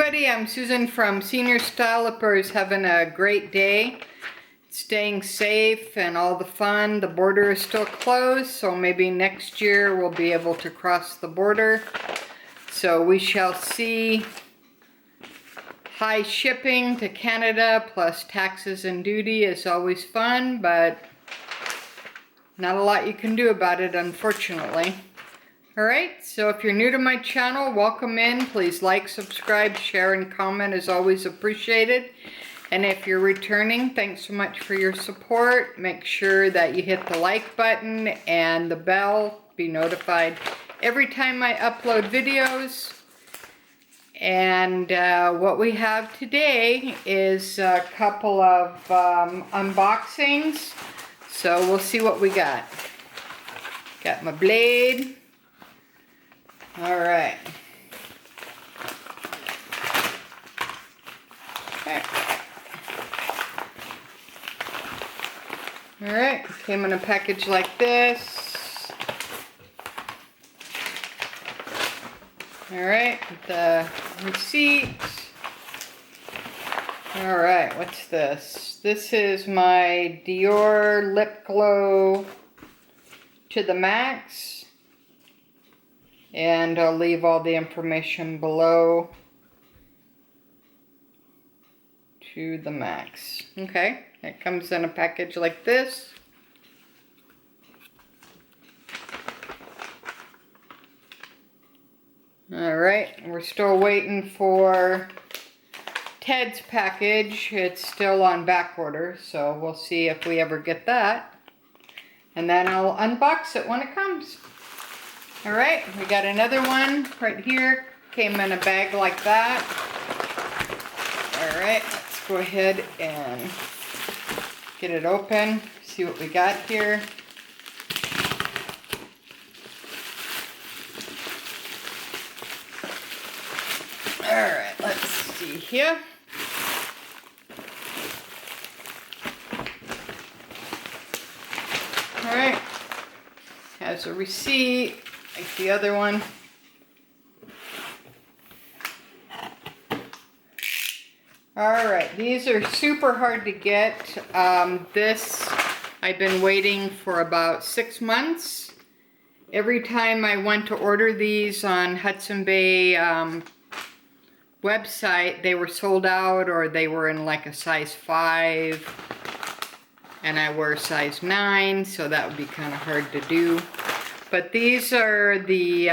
everybody, I'm Susan from Senior Style. Everybody's having a great day, staying safe and all the fun. The border is still closed, so maybe next year we'll be able to cross the border. So we shall see. High shipping to Canada plus taxes and duty is always fun, but not a lot you can do about it, unfortunately. Alright, so if you're new to my channel, welcome in. Please like, subscribe, share, and comment is always appreciated. And if you're returning, thanks so much for your support. Make sure that you hit the like button and the bell. Be notified every time I upload videos. And what we have today is a couple of unboxings. So we'll see what we got. Got my blade. Alright. Okay. Alright, came in a package like this. Alright, the receipt. Alright, what's this? This is my Dior Lip Glow to the max. And I'll leave all the information below. To the max. Okay, it comes in a package like this. Alright, we're still waiting for Ted's package. It's still on back order, so we'll see if we ever get that. And then I'll unbox it when it comes. Alright, we got another one right here. Came in a bag like that. Alright, let's go ahead and get it open. See what we got here. Alright, let's see here. Alright, has a receipt. Like the other one. Alright, these are super hard to get. This I've been waiting for about 6 months. Every time I went to order these on Hudson Bay website, they were sold out or they were in like a size 5. And I wear size 9, so that would be kind of hard to do. But these are the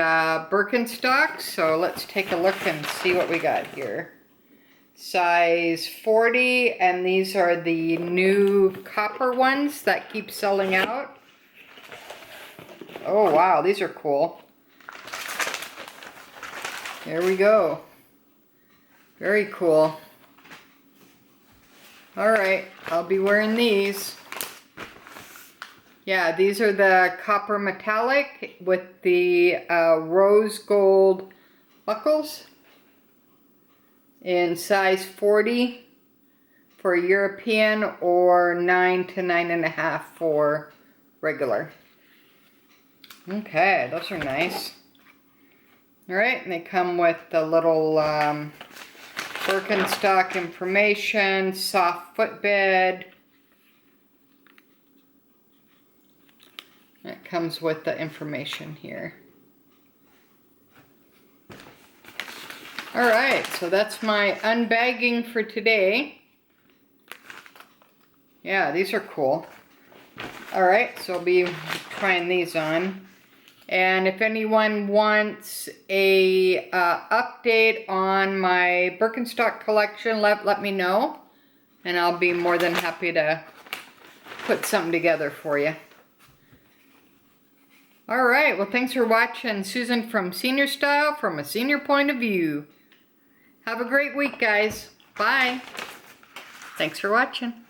Birkenstocks, so let's take a look and see what we got here. Size 40, and these are the new copper ones that keep selling out. Oh wow, these are cool. There we go. Very cool. Alright, I'll be wearing these. Yeah, these are the copper metallic with the rose gold buckles in size 40 for European or 9 to 9.5 for regular. Okay, those are nice. Alright, and they come with the little Birkenstock information, soft footbed. It comes with the information here. Alright, so that's my unbagging for today. Yeah, these are cool. Alright, so I'll be trying these on. And if anyone wants a update on my Birkenstock collection, let me know. And I'll be more than happy to put something together for you. Alright, well thanks for watching Susan from Senior Style from a senior point of view. Have a great week, guys. Bye. Thanks for watching.